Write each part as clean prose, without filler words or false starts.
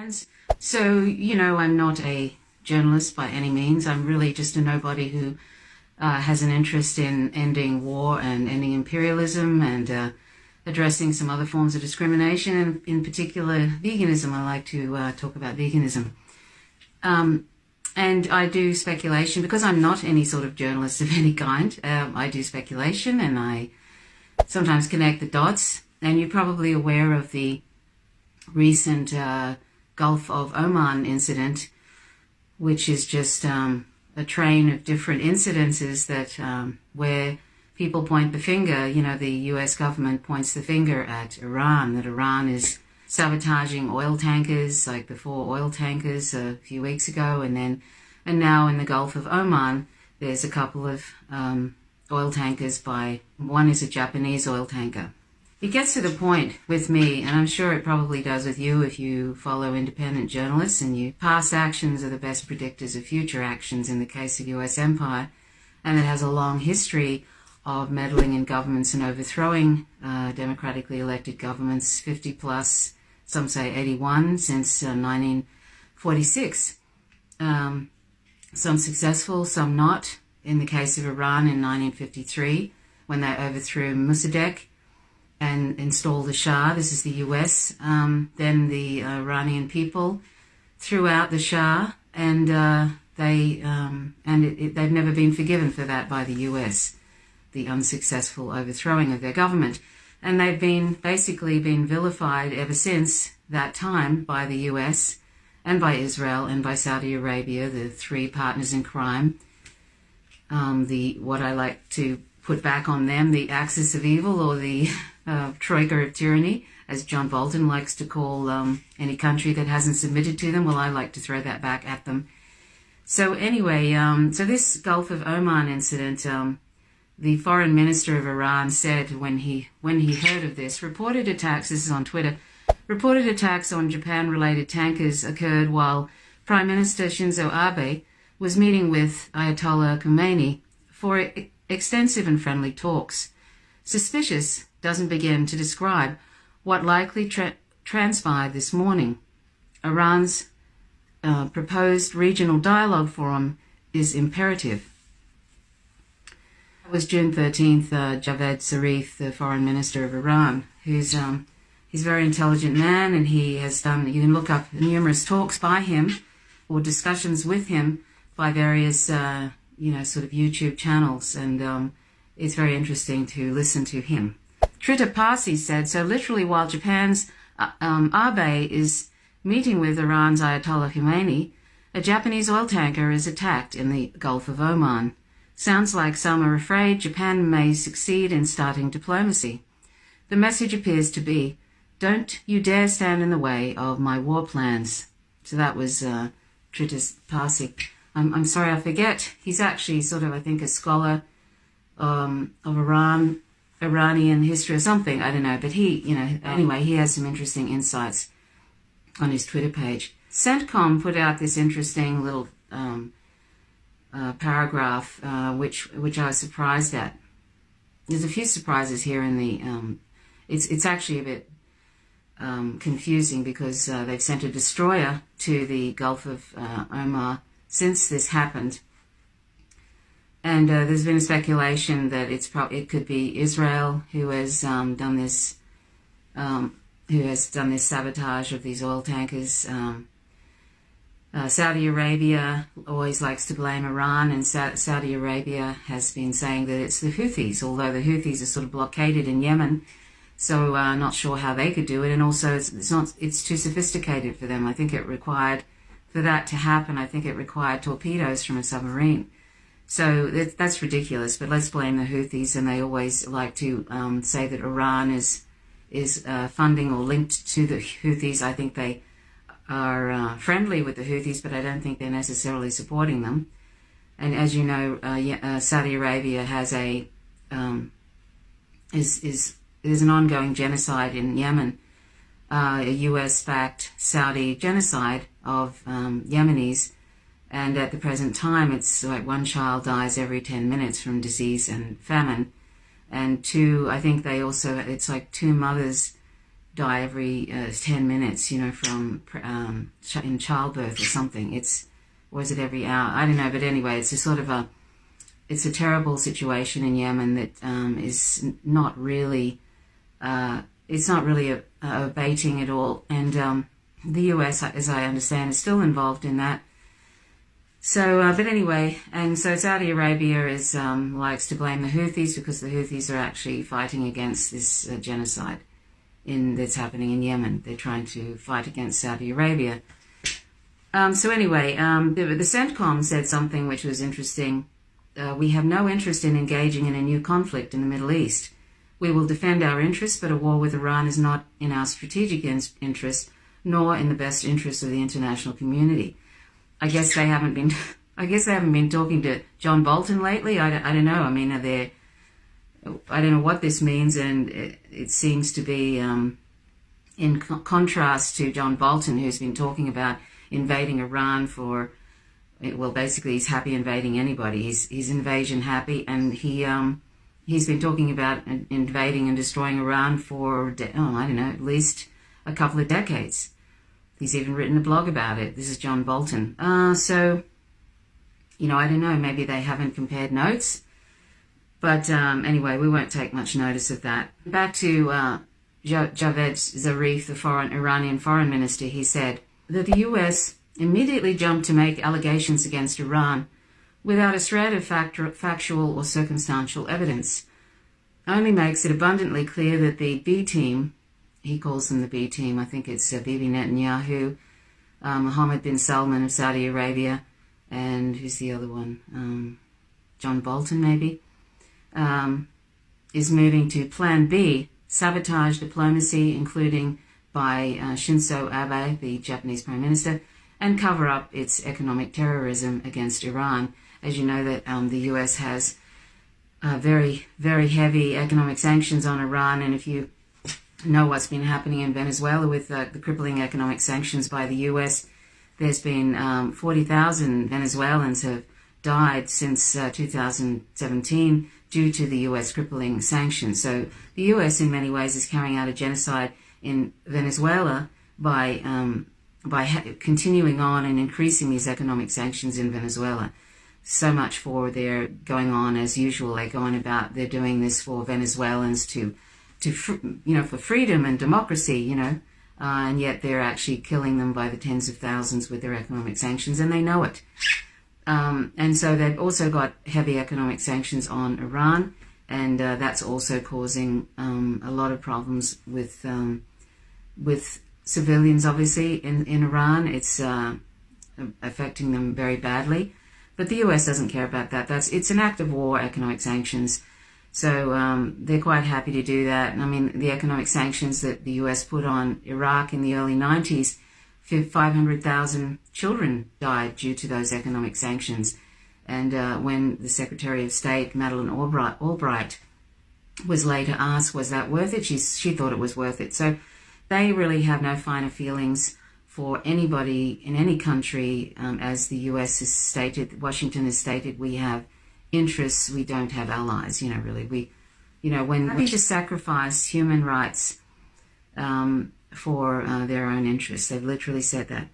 friends. So, I'm not a journalist by any means. I'm really just a nobody who has an interest in ending war and ending imperialism and addressing some other forms of discrimination, and in particular veganism. I like to talk about veganism. And I do speculation because I'm not any sort of journalist of any kind. I do speculation and I sometimes connect the dots. And you're probably aware of the recent Gulf of Oman incident, which is just a train of different incidences that where people point the finger. The US government points the finger at Iran, that Iran is sabotaging oil tankers, like the 4 oil tankers a few weeks ago, and now in the Gulf of Oman, there's a couple of oil tankers one is a Japanese oil tanker. It gets to the point with me, and I'm sure it probably does with you if you follow independent journalists, and past actions are the best predictors of future actions in the case of US empire, and it has a long history of meddling in governments and overthrowing democratically elected governments, 50 plus, some say 81, since 1946. Some successful, some not. In the case of Iran in 1953, when they overthrew Mossadegh and installed the Shah, this is the US, then the Iranian people threw out the Shah, and they've never been forgiven for that by the US, the unsuccessful overthrowing of their government. And they've basically been vilified ever since that time by the US and by Israel and by Saudi Arabia, the 3 partners in crime. What I like to put back on them, the axis of evil, or the troika of tyranny, as John Bolton likes to call any country that hasn't submitted to them. Well, I like to throw that back at them. So anyway, so this Gulf of Oman incident, the foreign minister of Iran said when he heard of this, this is on Twitter, reported attacks on Japan-related tankers occurred while Prime Minister Shinzo Abe was meeting with Ayatollah Khomeini for extensive and friendly talks. Suspicious doesn't begin to describe what likely transpired this morning. Iran's proposed regional dialogue forum is imperative. It was June 13th, Javad Zarif, the foreign minister of Iran, he's a very intelligent man, and he has done, you can look up numerous talks by him or discussions with him by various, sort of YouTube channels, and it's very interesting to listen to him. Trita Parsi said, so literally while Japan's Abe is meeting with Iran's Ayatollah Khomeini, a Japanese oil tanker is attacked in the Gulf of Oman. Sounds like some are afraid Japan may succeed in starting diplomacy. The message appears to be, don't you dare stand in the way of my war plans. So that was Trita Parsi. I'm sorry, I forget. He's actually sort of, I think, a scholar of Iranian history or something. I don't know. But anyway, he has some interesting insights on his Twitter page. CENTCOM put out this interesting little paragraph, which I was surprised at. There's a few surprises here in the. It's actually a bit confusing because they've sent a destroyer to the Gulf of Oman since this happened, and there's been a speculation that it could be Israel who has done this sabotage of these oil tankers. Saudi Arabia always likes to blame Iran, and Saudi Arabia has been saying that it's the Houthis, although the Houthis are sort of blockaded in Yemen, so not sure how they could do it, and also it's too sophisticated for them. I think for that to happen, I think it required torpedoes from a submarine. So that's ridiculous, but let's blame the Houthis, and they always like to say that Iran is funding or linked to the Houthis. I think they are friendly with the Houthis, but I don't think they're necessarily supporting them. And as you know, Saudi Arabia has there's an ongoing genocide in Yemen, a US-backed Saudi genocide of Yemenis, and at the present time it's like 1 child dies every 10 minutes from disease and famine, and 2, I think it's like 2 mothers die every 10 minutes, from in childbirth or something. Or is it every hour? I don't know, but anyway, it's a terrible situation in Yemen that is not really, it's not really abating at all. And the US, as I understand, is still involved in that. So, but anyway, and so Saudi Arabia likes to blame the Houthis because the Houthis are actually fighting against this genocide that's happening in Yemen. They're trying to fight against Saudi Arabia. So anyway, the CENTCOM said something which was interesting. We have no interest in engaging in a new conflict in the Middle East. We will defend our interests, but a war with Iran is not in our strategic interest, nor in the best interest of the international community. I guess they haven't been talking to John Bolton lately. I don't know. I mean, I don't know what this means, and it seems to be in contrast to John Bolton, who's been talking about invading Iran basically he's happy invading anybody. He's invasion happy, and he's been talking about invading and destroying Iran for, I don't know, at least a couple of decades. He's even written a blog about it. This is John Bolton. So, I don't know, maybe they haven't compared notes. But anyway, we won't take much notice of that. Back to Javed Zarif, the Iranian foreign minister. He said that the US immediately jumped to make allegations against Iran without a shred of factual or circumstantial evidence. Only makes it abundantly clear that the B team, he calls them the B team, I think it's Bibi Netanyahu, Mohammed bin Salman of Saudi Arabia, and who's the other one? John Bolton, maybe, is moving to Plan B, sabotage diplomacy, including by Shinzo Abe, the Japanese Prime Minister, and cover up its economic terrorism against Iran. As you know, that the US has very, very heavy economic sanctions on Iran, and if you know what's been happening in Venezuela with the crippling economic sanctions by the US, there's been 40,000 Venezuelans have died since 2017 due to the US crippling sanctions. So the US in many ways is carrying out a genocide in Venezuela by continuing on and increasing these economic sanctions in Venezuela. So much for their going on as usual. They're doing this for Venezuelans for freedom and democracy, and yet they're actually killing them by the tens of thousands with their economic sanctions, and they know it. And so they've also got heavy economic sanctions on Iran, and that's also causing a lot of problems with civilians, obviously, in Iran. It's affecting them very badly. But the US doesn't care about that. It's an act of war, economic sanctions. So they're quite happy to do that. And I mean, the economic sanctions that the US put on Iraq in the early 90s, 500,000 children died due to those economic sanctions. And when the Secretary of State, Madeleine Albright, was later asked, was that worth it? She thought it was worth it. So they really have no finer feelings for anybody in any country. As the US has stated, Washington has stated, we have interests, we don't have allies, really. When we just sacrifice human rights for their own interests. They've literally said that.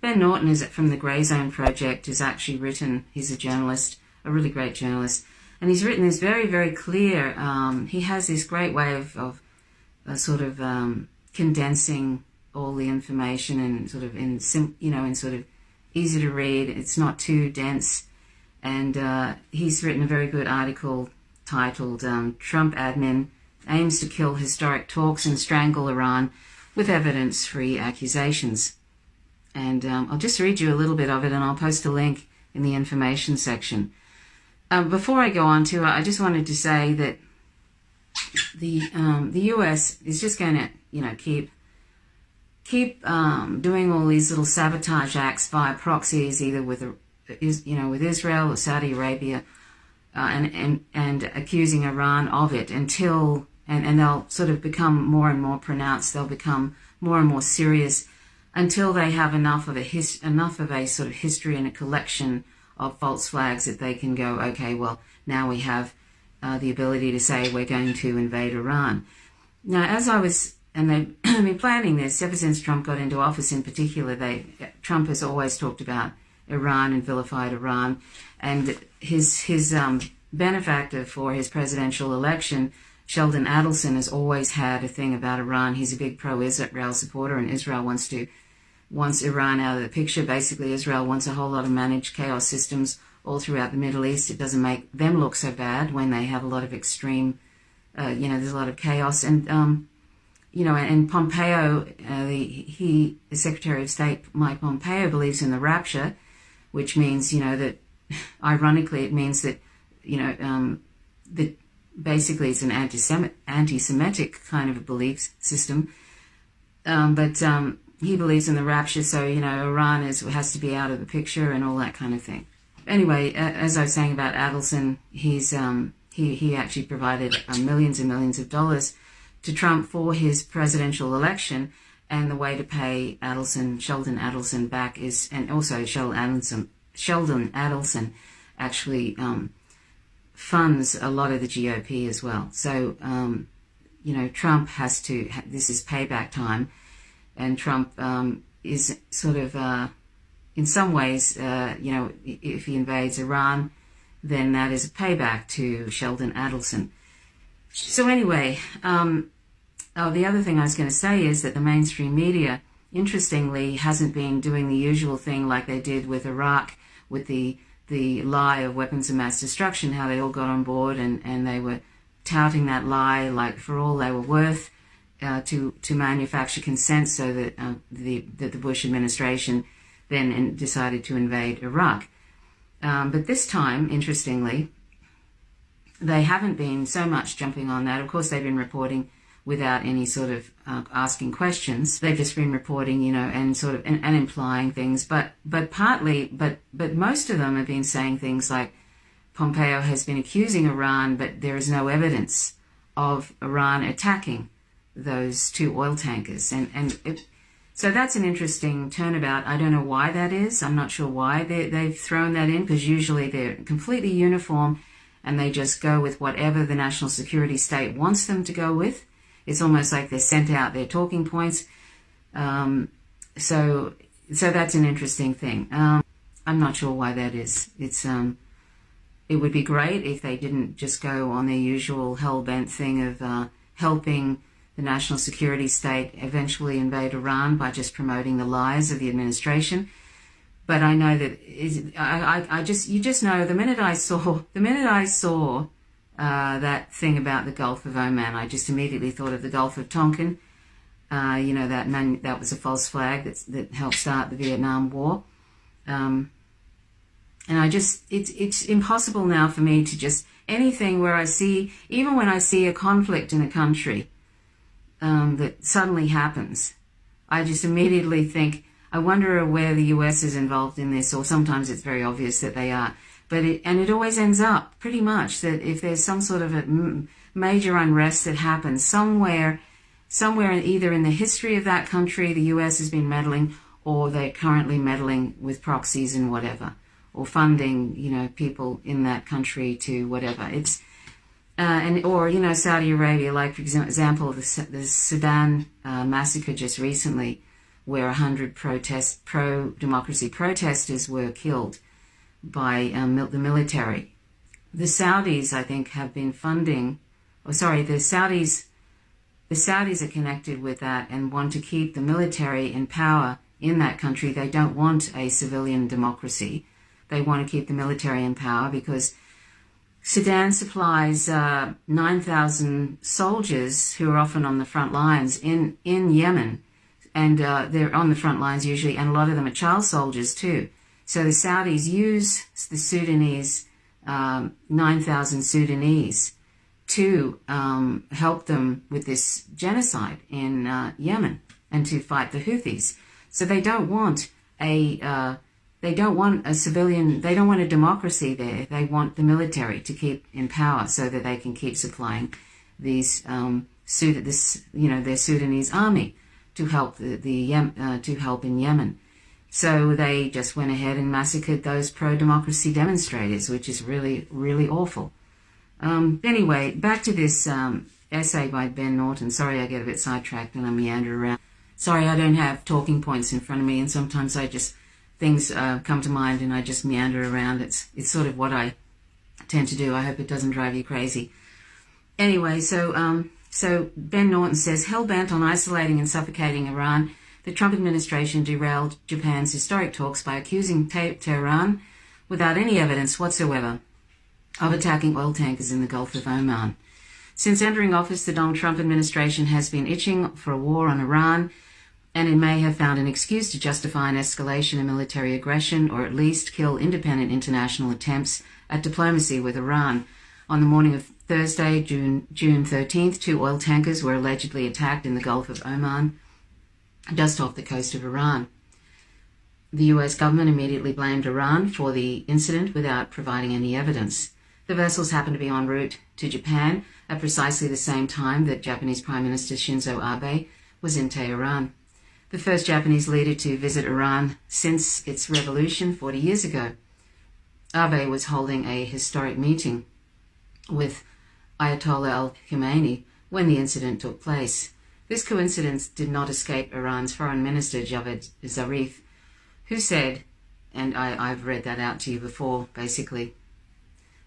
Ben Norton from the Grey Zone Project has actually written, he's a journalist, a really great journalist, and he's written this very, very clear, he has this great way of condensing all the information and in sort of easy to read. It's not too dense. And he's written a very good article titled Trump Admin Aims to Kill Historic Talks and Strangle Iran with Evidence-Free Accusations. And I'll just read you a little bit of it, and I'll post a link in the information section. Before I go on to it, I just wanted to say that the US is just going to keep doing all these little sabotage acts via proxies, either with Israel or Saudi Arabia, and accusing Iran of it until they'll sort of become more and more pronounced. They'll become more and more serious until they have enough of a sort of history and a collection of false flags that they can go, okay, well, now we have the ability to say we're going to invade Iran. Now, as I was and they've been planning this ever since Trump got into office. In particular, Trump has always talked about Iran and vilified Iran, and his benefactor for his presidential election, Sheldon Adelson, has always had a thing about Iran. He's a big pro-Israel supporter, and Israel wants Iran out of the picture. Basically, Israel wants a whole lot of managed chaos systems all throughout the Middle East. It doesn't make them look so bad when they have a lot of extreme, there's a lot of chaos. And, and Pompeo, the Secretary of State, Mike Pompeo, believes in the rapture, which means, that, ironically, it means that, that basically it's an anti-Semitic kind of a belief system. But he believes in the rapture, so, Iran has to be out of the picture and all that kind of thing. Anyway, as I was saying about Adelson, he actually provided millions and millions of dollars to Trump for his presidential election, and the way to pay Sheldon Adelson back is, and also Sheldon Adelson actually funds a lot of the GOP as well. So, Trump this is payback time, and Trump is sort of, in some ways, if he invades Iran, then that is a payback to Sheldon Adelson. So anyway, the other thing I was going to say is that the mainstream media, interestingly, hasn't been doing the usual thing like they did with Iraq, with the lie of weapons of mass destruction, how they all got on board and they were touting that lie like for all they were worth, to manufacture consent so that the Bush administration then decided to invade Iraq. But this time, interestingly, they haven't been so much jumping on that. Of course, they've been reporting without any sort of asking questions. They've just been reporting, and sort of and implying things. But most of them have been saying things like Pompeo has been accusing Iran, but there is no evidence of Iran attacking those two oil tankers. So that's an interesting turnabout. I don't know why that is. I'm not sure why they've thrown that in, because usually they're completely uniform and they just go with whatever the national security state wants them to go with. It's almost like they're sent out their talking points. So that's an interesting thing. I'm not sure why that is. It would be great if they didn't just go on their usual hell-bent thing of helping the national security state eventually invade Iran by just promoting the lies of the administration. But I know that you just know the minute I saw that thing about the Gulf of Oman, I just immediately thought of the Gulf of Tonkin. That was a false flag that helped start the Vietnam War. And it's impossible now for me to just anything where even when I see a conflict in a country that suddenly happens, I just immediately think, I wonder where the US is involved in this, or sometimes it's very obvious that they are. But it always ends up pretty much that if there's some sort of a major unrest that happens somewhere either in the history of that country, the US has been meddling, or they're currently meddling with proxies and whatever, or funding, people in that country to whatever. It's or Saudi Arabia, like for example the Sudan massacre just recently, where 100 pro-democracy protesters were killed by the military. The Saudis, I think, have been funding. The Saudis are connected with that and want to keep the military in power in that country. They don't want a civilian democracy. They want to keep the military in power because Sudan supplies 9,000 soldiers who are often on the front lines in Yemen. And they're on the front lines usually, and a lot of them are child soldiers too. So the Saudis use the Sudanese, 9,000 Sudanese, to help them with this genocide in Yemen and to fight the Houthis. So they don't want a civilian. They don't want a democracy there. They want the military to keep in power so that they can keep supplying these their Sudanese army to help to help in Yemen. So they just went ahead and massacred those pro-democracy demonstrators, which is really, really awful. Anyway, back to this essay by Ben Norton. Sorry, I get a bit sidetracked and I meander around. Sorry, I don't have talking points in front of me, and sometimes things come to mind and I just meander around. It's sort of what I tend to do. I hope it doesn't drive you crazy. Anyway, so Ben Norton says, hell-bent on isolating and suffocating Iran, the Trump administration derailed Japan's historic talks by accusing Tehran, without any evidence whatsoever, of attacking oil tankers in the Gulf of Oman. Since entering office, the Donald Trump administration has been itching for a war on Iran, and it may have found an excuse to justify an escalation in military aggression, or at least kill independent international attempts at diplomacy with Iran. On the morning of Thursday, June 13th, 2 oil tankers were allegedly attacked in the Gulf of Oman, just off the coast of Iran. The US government immediately blamed Iran for the incident without providing any evidence. The vessels happened to be en route to Japan at precisely the same time that Japanese Prime Minister Shinzo Abe was in Tehran, the first Japanese leader to visit Iran since its revolution 40 years ago. Abe was holding a historic meeting with Ayatollah al-Khamenei when the incident took place. This coincidence did not escape Iran's Foreign Minister Javad Zarif, who said, and I've read that out to you before, basically.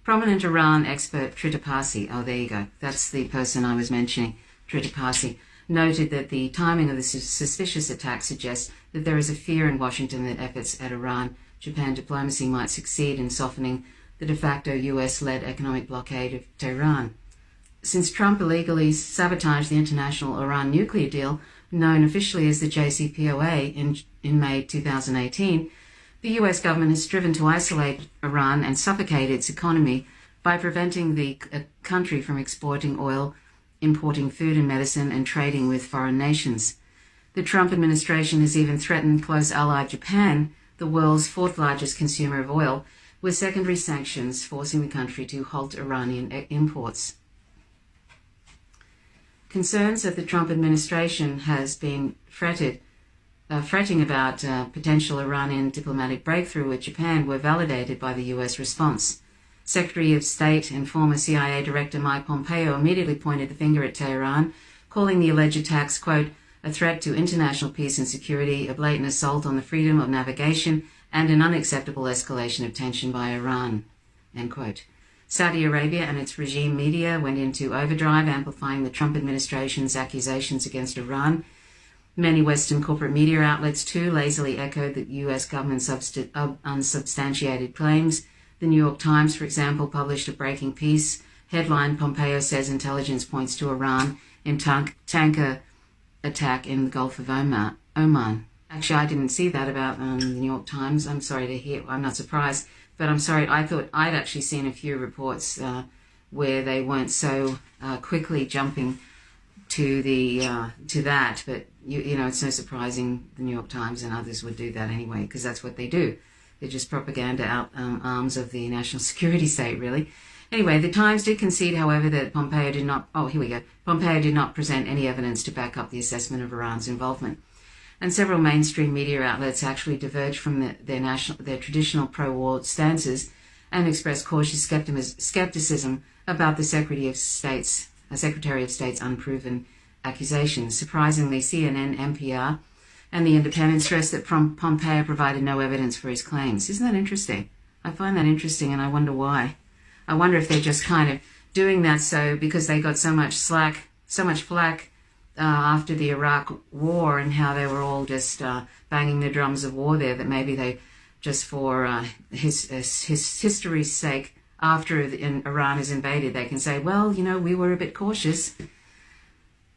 Prominent Iran expert Trita Parsi, oh there you go, that's the person I was mentioning, Trita Parsi, noted that the timing of the suspicious attack suggests that there is a fear in Washington that efforts at Iran-Japan diplomacy might succeed in softening the de facto US-led economic blockade of Tehran. Since Trump illegally sabotaged the international Iran nuclear deal, known officially as the JCPOA, in May 2018, the US government has striven to isolate Iran and suffocate its economy by preventing the country from exporting oil, importing food and medicine, and trading with foreign nations. The Trump administration has even threatened close ally Japan, the world's 4th largest consumer of oil, with secondary sanctions forcing the country to halt Iranian imports. Concerns that the Trump administration has been fretting about potential Iranian diplomatic breakthrough with Japan were validated by the US response. Secretary of State and former CIA Director Mike Pompeo immediately pointed the finger at Tehran, calling the alleged attacks, quote, a threat to international peace and security, a blatant assault on the freedom of navigation, and an unacceptable escalation of tension by Iran, end quote. Saudi Arabia and its regime media went into overdrive, amplifying the Trump administration's accusations against Iran. Many Western corporate media outlets, too, lazily echoed the US government's unsubstantiated claims. The New York Times, for example, published a breaking piece. Headline, Pompeo says intelligence points to Iran in tanker attack in the Gulf of Oman. Actually, I didn't see that about the New York Times. I'm sorry to hear. I'm not surprised. But I'm sorry, I thought I'd actually seen a few reports where they weren't so quickly jumping to that. But, you know, it's no surprising the New York Times and others would do that anyway, because that's what they do. They're just propaganda arms of the national security state, really. Anyway, the Times did concede, however, that Pompeo did not... Oh, here we go. Pompeo did not present any evidence to back up the assessment of Iran's involvement. And several mainstream media outlets actually diverged from their traditional pro-war stances and expressed cautious skepticism about the Secretary of State's unproven accusations. Surprisingly, CNN, NPR, and The Independent stressed that Pompeo provided no evidence for his claims. Isn't that interesting? I find that interesting, and I wonder why. I wonder if they're just kind of doing that so because they got so much flack after the Iraq war and how they were all just banging the drums of war there, that maybe they, just for his history's sake, after Iran is invaded, they can say, well, you know, we were a bit cautious.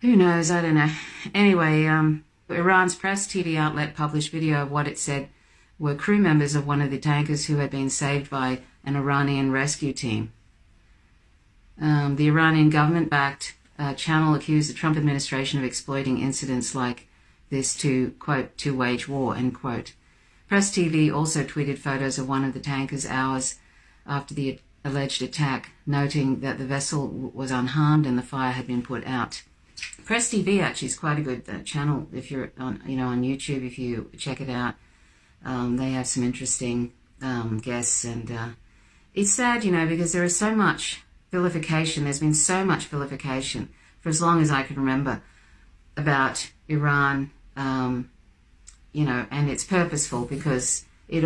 Who knows? I don't know. Anyway, Iran's press TV outlet published video of what it said were crew members of one of the tankers who had been saved by an Iranian rescue team. The Iranian government-backed channel accused the Trump administration of exploiting incidents like this to, quote, to wage war, end quote. Press TV also tweeted photos of one of the tankers hours after the alleged attack, noting that the vessel was unharmed and the fire had been put out. Press TV actually is quite a good channel if you're on YouTube, if you check it out. They have some interesting guests, and it's sad, because there is so much vilification. There's been so much vilification for as long as I can remember about Iran, and it's purposeful because it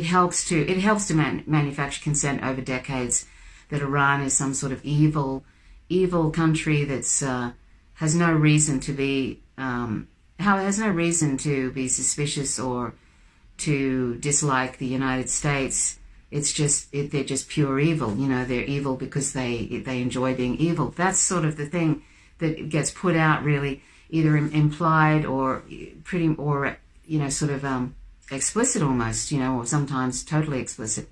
helps to manufacture consent over decades that Iran is some sort of evil country that's has no reason to be suspicious or to dislike the United States. It's just they're just pure evil. They're evil because they enjoy being evil. That's sort of the thing that gets put out, really, either implied or sort of explicit almost, or sometimes totally explicit,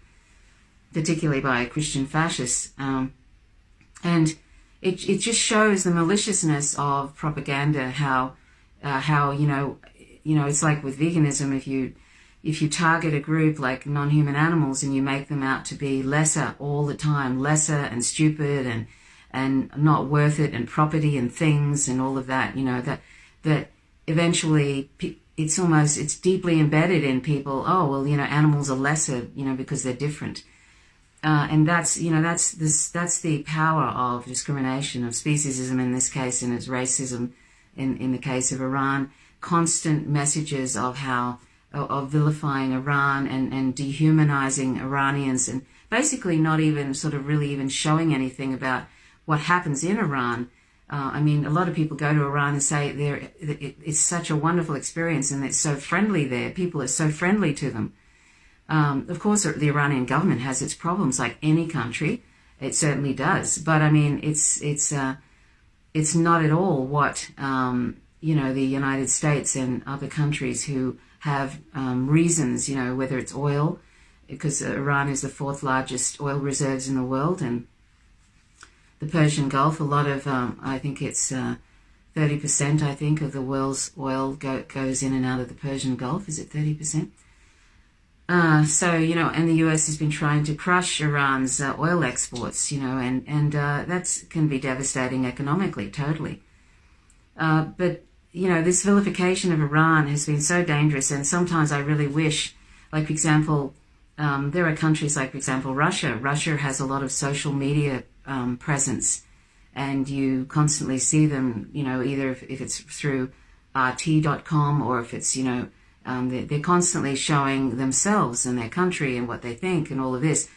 particularly by Christian fascists. And it just shows the maliciousness of propaganda. How it's like with veganism. If you target a group like non-human animals and you make them out to be lesser all the time, lesser and stupid and not worth it, and property and things and all of that, that eventually it's deeply embedded in people. Oh, well, animals are lesser, because they're different. And that's the power of discrimination, of speciesism in this case, and it's racism in the case of Iran. Constant messages of vilifying Iran and dehumanizing Iranians, and basically not even sort of really even showing anything about what happens in Iran. A lot of people go to Iran and say it's such a wonderful experience and it's so friendly there. People are so friendly to them. Of course, the Iranian government has its problems, like any country. It certainly does. But it's not at all what the United States and other countries who have reasons, whether it's oil, because Iran is the 4th largest oil reserves in the world, and the Persian Gulf. A lot of, I think it's 30%, I think, of the world's oil goes in and out of the Persian Gulf. Is it 30%? And the US has been trying to crush Iran's oil exports, and that can be devastating economically, totally. But this vilification of Iran has been so dangerous, and sometimes I really wish, like, for example, there are countries like, for example, Russia. Russia has a lot of social media presence, and you constantly see them, either if it's through RT.com or if it's, they're constantly showing themselves and their country and what they think and all of this.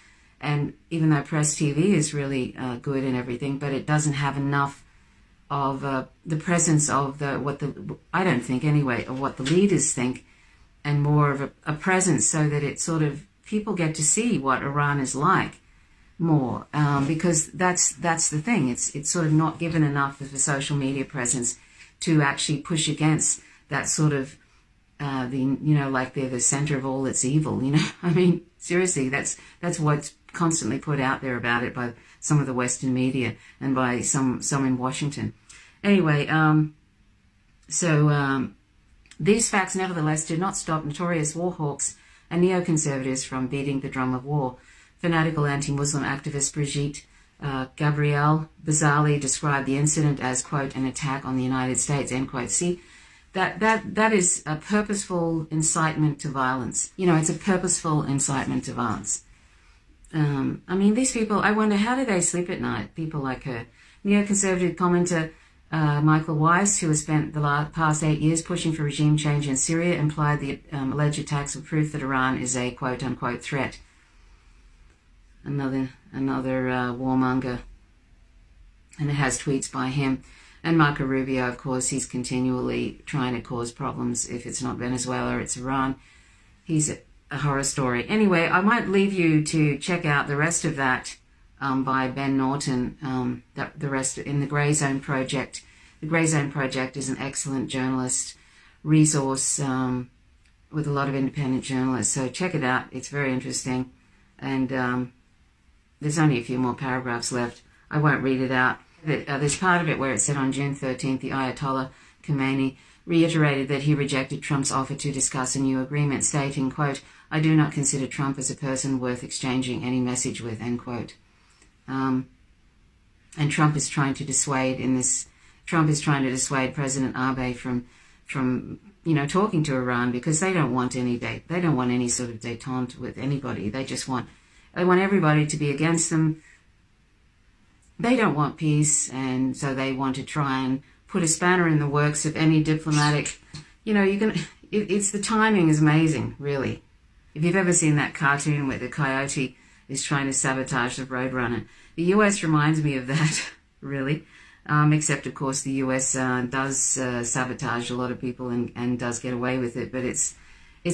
And even though Press TV is really good and everything, but it doesn't have enough of the presence of I don't think anyway, of what the leaders think, and more of a presence so that it sort of, people get to see what Iran is like more, because that's the thing. It's sort of not given enough of a social media presence to actually push against that sort of like they're the center of all that's evil. Seriously, that's what's constantly put out there about it by some of the Western media and by some in Washington. Anyway, these facts nevertheless did not stop notorious war hawks and neoconservatives from beating the drum of war. Fanatical anti-Muslim activist Brigitte Gabrielle bizarrely described the incident as, quote, an attack on the United States, end quote. See, that is a purposeful incitement to violence. It's a purposeful incitement to violence. These people, I wonder, how do they sleep at night, people like her? Neoconservative commenter Michael Weiss, who has spent the past 8 years pushing for regime change in Syria, implied the alleged attacks were proof that Iran is a quote-unquote threat. Another warmonger. And it has tweets by him. And Marco Rubio, of course, he's continually trying to cause problems. If it's not Venezuela, it's Iran. He's a horror story. Anyway, I might leave you to check out the rest of that by Ben Norton, the rest in the Grey Zone Project. The Grey Zone Project is an excellent journalist resource with a lot of independent journalists. So check it out. It's very interesting. And there's only a few more paragraphs left. I won't read it out. There's part of it where it said on June 13th, the Ayatollah Khomeini reiterated that he rejected Trump's offer to discuss a new agreement, stating, quote, I do not consider Trump as a person worth exchanging any message with, end quote. And Trump is trying to dissuade President Abe from talking to Iran, because they don't want any sort of détente with anybody. They want everybody to be against them. they don't want peace, and so they want to try and put a spanner in the works of any diplomatic, it's the timing is amazing, really. If you've ever seen that cartoon where the coyote is trying to sabotage the roadrunner, the US reminds me of that, really. Except, of course, the US does sabotage a lot of people and does get away with it. But it's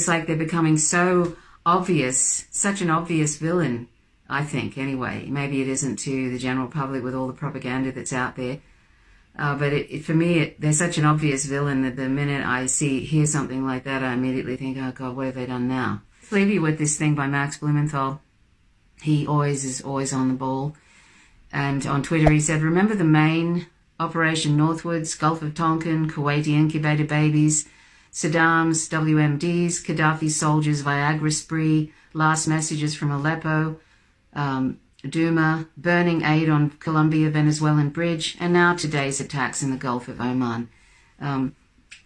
like they're becoming so obvious, such an obvious villain, I think, anyway. Maybe it isn't to the general public with all the propaganda that's out there. But for me, they're such an obvious villain that the minute I hear something like that, I immediately think, oh, God, what have they done now? Let's leave you with this thing by Max Blumenthal. He is always on the ball. And on Twitter he said, remember the main Operation Northwards, Gulf of Tonkin, Kuwaiti incubator babies, Saddam's WMDs, Gaddafi's soldiers' Viagra spree, last messages from Aleppo, Douma, burning aid on Colombia Venezuelan bridge, and now today's attacks in the Gulf of Oman. And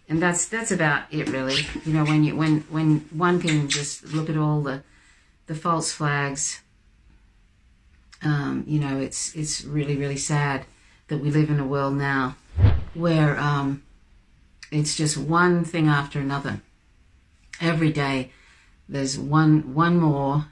that's about it, really. When one can just look at all the false flags, it's really, really sad that we live in a world now where it's just one thing after another. Every day there's one more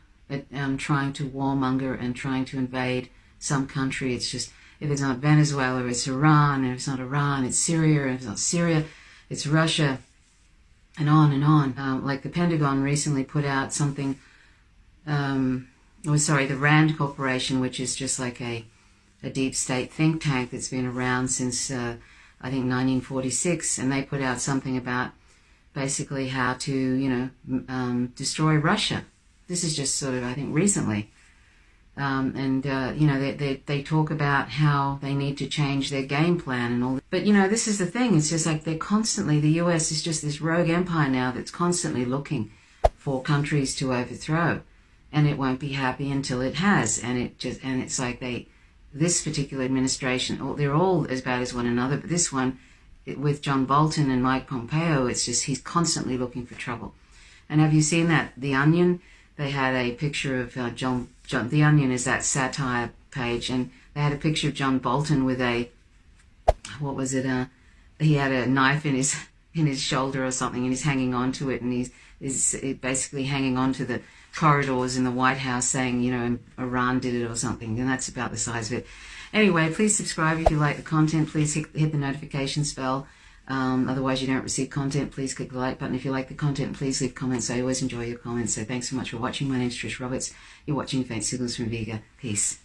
trying to warmonger and trying to invade some country. It's just, if it's not Venezuela, it's Iran. If it's not Iran, it's Syria. If it's not Syria, it's Russia, and on and on. Like the Pentagon recently put out something, the RAND Corporation, which is just like a deep state think tank that's been around since, I think, 1946, and they put out something about basically how to, destroy Russia. This is just sort of, I think, recently. They talk about how they need to change their game plan and all that. But, this is the thing. It's just like the US is just this rogue empire now that's constantly looking for countries to overthrow. And it won't be happy until it has. And it's like this particular administration, they're all as bad as one another, but this one, with John Bolton and Mike Pompeo, it's just, he's constantly looking for trouble. And have you seen that? The Onion, they had a picture of John, The Onion is that satire page, and they had a picture of John Bolton with he had a knife in his shoulder or something, and he's hanging on to it, and he's basically hanging on to the corridors in the White House saying, Iran did it or something, and that's about the size of it. Anyway, please subscribe if you like the content. Please hit the notifications bell. Otherwise you don't receive content. Please click the like button if you like the content. Please leave comments. I always enjoy your comments. So thanks so much for watching. My name's Trish Roberts. You're watching Faint Signals from Vega. Peace.